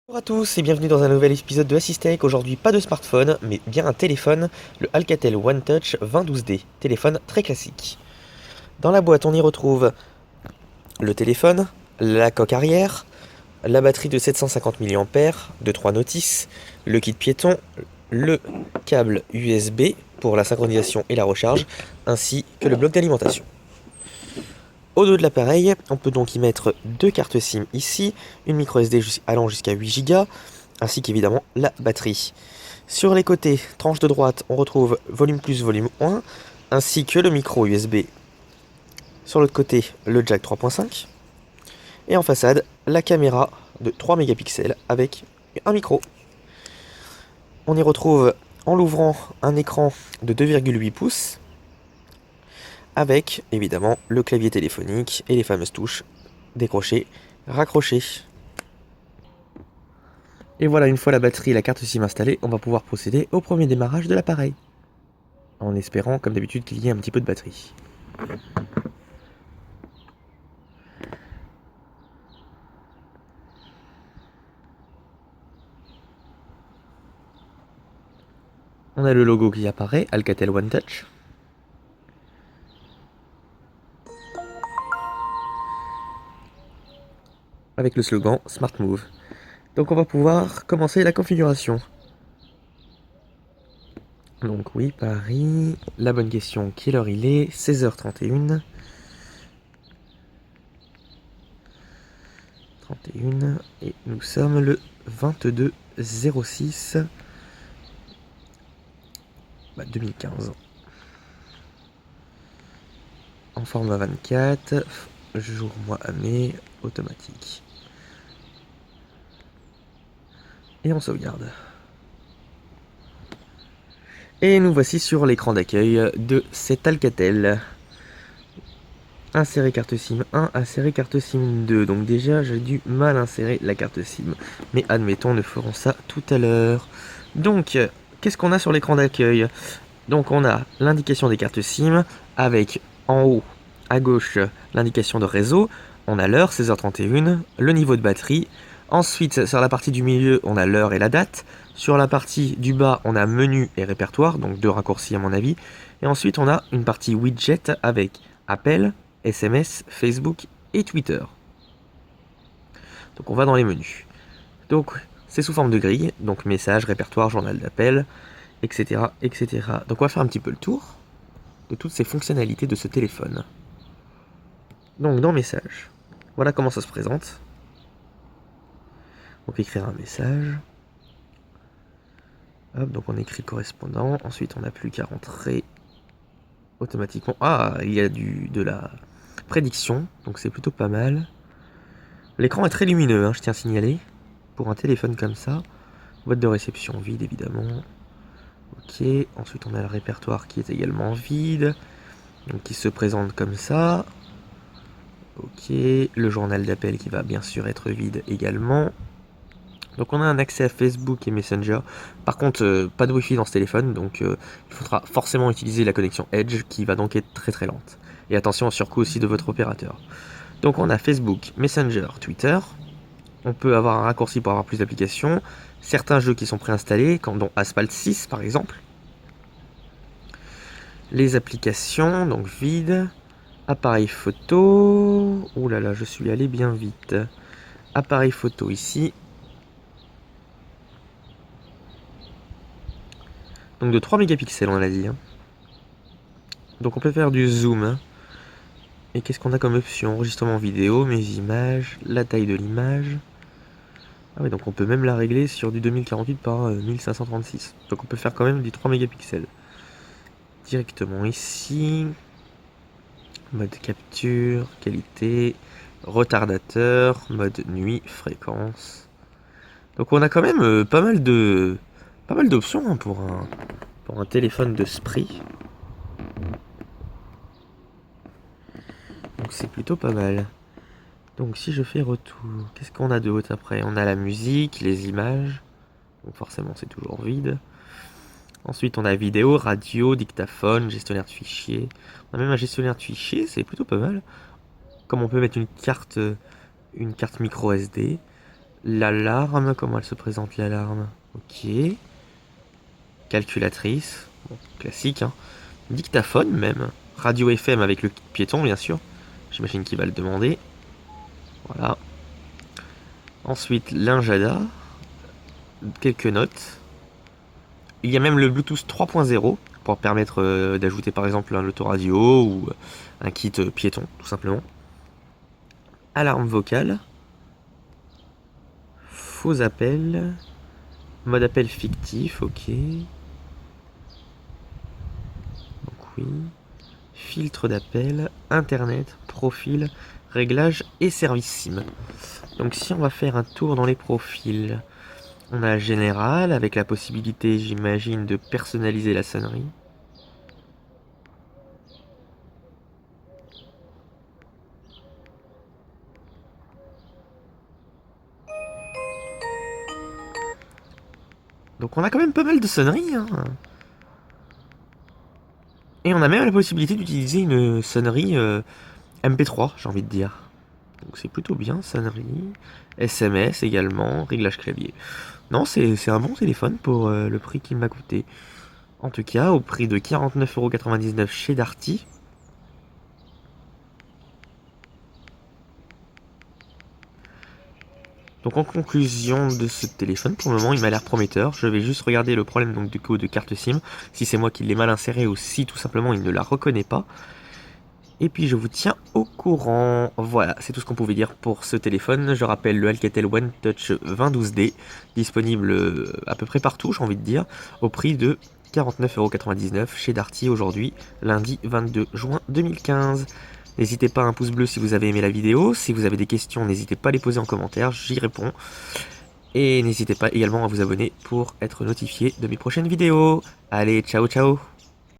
Bonjour à tous et bienvenue dans un nouvel épisode de Assistech. Aujourd'hui, pas de smartphone, mais bien un téléphone, le Alcatel One Touch 2012D, téléphone très classique. Dans la boîte, on y retrouve le téléphone, la coque arrière, la batterie de 750 mAh de 3 notices, le kit piéton, le câble USB pour la synchronisation et la recharge, ainsi que le bloc d'alimentation. Au dos de l'appareil, on peut donc y mettre deux cartes SIM ici, une micro SD allant jusqu'à 8 Go, ainsi qu'évidemment la batterie. Sur les côtés, tranche de droite, on retrouve volume plus, volume 1, ainsi que le micro USB. Sur l'autre côté, le jack 3.5. Et en façade, la caméra de 3 mégapixels avec un micro. On y retrouve, en l'ouvrant, un écran de 2,8 pouces, avec évidemment le clavier téléphonique et les fameuses touches décrocher, raccrocher. Et voilà, une fois la batterie et la carte SIM installées, on va pouvoir procéder au premier démarrage de l'appareil. En espérant, comme d'habitude, qu'il y ait un petit peu de batterie. On a le logo qui apparaît, Alcatel One Touch. Avec le slogan Smart Move. Donc on va pouvoir commencer la configuration. Donc oui, Paris, la bonne question, quelle heure il est? 16h31. 31, et nous sommes le 22/06 2015. En format 24, jour, mois, année, automatique. Et on sauvegarde. Et nous voici sur l'écran d'accueil de cet Alcatel. Insérer carte SIM 1, insérer carte SIM 2. Donc déjà, j'ai dû mal insérer la carte SIM. Mais admettons, nous ferons ça tout à l'heure. Donc, qu'est-ce qu'on a sur l'écran d'accueil? Donc on a l'indication des cartes SIM avec en haut à gauche l'indication de réseau. On a l'heure, 16h31, le niveau de batterie. Ensuite, sur la partie du milieu, on a l'heure et la date. Sur la partie du bas, on a menu et répertoire, donc deux raccourcis à mon avis. Et ensuite, on a une partie widget avec appel, SMS, Facebook et Twitter. Donc on va dans les menus. Donc c'est sous forme de grille, donc message, répertoire, journal d'appel, etc., etc. Donc on va faire un petit peu le tour de toutes ces fonctionnalités de ce téléphone. Donc dans message, voilà comment ça se présente. Donc écrire un message. Hop, donc on écrit le correspondant. Ensuite on n'a plus qu'à rentrer automatiquement. Ah, il y a de la prédiction, donc c'est plutôt pas mal. L'écran est très lumineux, je tiens à signaler. Pour un téléphone comme ça. Boîte de réception vide évidemment. Ok, ensuite on a le répertoire qui est également vide. Donc qui se présente comme ça. Ok, le journal d'appel qui va bien sûr être vide également. Donc on a un accès à Facebook et Messenger. Par contre, pas de Wi-Fi dans ce téléphone, donc il faudra forcément utiliser la connexion Edge qui va donc être très très lente. Et attention au surcoût aussi de votre opérateur. Donc on a Facebook, Messenger, Twitter. On peut avoir un raccourci pour avoir plus d'applications. Certains jeux qui sont préinstallés, dont Asphalt 6 par exemple. Les applications, donc vide. Appareil photo. Ouh là là, je suis allé bien vite. Appareil photo ici. Donc de 3 mégapixels on l'a dit. Donc on peut faire du zoom. Et qu'est-ce qu'on a comme option? Enregistrement vidéo, mes images, la taille de l'image. Ah oui, donc on peut même la régler sur du 2048 par 1536. Donc on peut faire quand même du 3 mégapixels. Directement ici. Mode capture, qualité, retardateur, mode nuit, fréquence. Donc on a quand même pas mal d'options pour un téléphone de ce prix. Donc c'est plutôt pas mal. Donc si je fais retour, qu'est-ce qu'on a d'autre après? On a la musique, les images. Donc forcément c'est toujours vide. Ensuite on a vidéo, radio, dictaphone, gestionnaire de fichiers. On a même un gestionnaire de fichiers, c'est plutôt pas mal. Comme on peut mettre une carte micro SD. L'alarme, comment elle se présente l'alarme? Ok. Calculatrice, bon, classique, hein. Dictaphone même. Radio FM avec le kit piéton, bien sûr. J'imagine qu'il va le demander. Voilà. Ensuite, l'Injada. Quelques notes. Il y a même le Bluetooth 3.0 pour permettre d'ajouter par exemple un autoradio ou un kit piéton, tout simplement. Alarme vocale. Faux appel. Mode appel fictif, ok. Donc oui. Filtre d'appel, internet, profil, réglage et service SIM. Donc si on va faire un tour dans les profils, on a général avec la possibilité, j'imagine, de personnaliser la sonnerie. Donc on a quand même pas mal de sonneries, hein. Et on a même la possibilité d'utiliser une sonnerie MP3, j'ai envie de dire. Donc c'est plutôt bien, sonnerie. SMS également, réglage clavier. Non, c'est un bon téléphone pour le prix qu'il m'a coûté. En tout cas, au prix de 49,99€ chez Darty. Donc en conclusion de ce téléphone, pour le moment il m'a l'air prometteur. Je vais juste regarder le problème donc du coup de carte SIM, si c'est moi qui l'ai mal inséré ou si tout simplement il ne la reconnaît pas. Et puis je vous tiens au courant. Voilà, c'est tout ce qu'on pouvait dire pour ce téléphone. Je rappelle le Alcatel One Touch 2012D, disponible à peu près partout, j'ai envie de dire, au prix de 49,99€ chez Darty aujourd'hui, lundi 22 juin 2015. N'hésitez pas à un pouce bleu si vous avez aimé la vidéo. Si vous avez des questions, n'hésitez pas à les poser en commentaire, j'y réponds. Et n'hésitez pas également à vous abonner pour être notifié de mes prochaines vidéos. Allez, ciao ciao!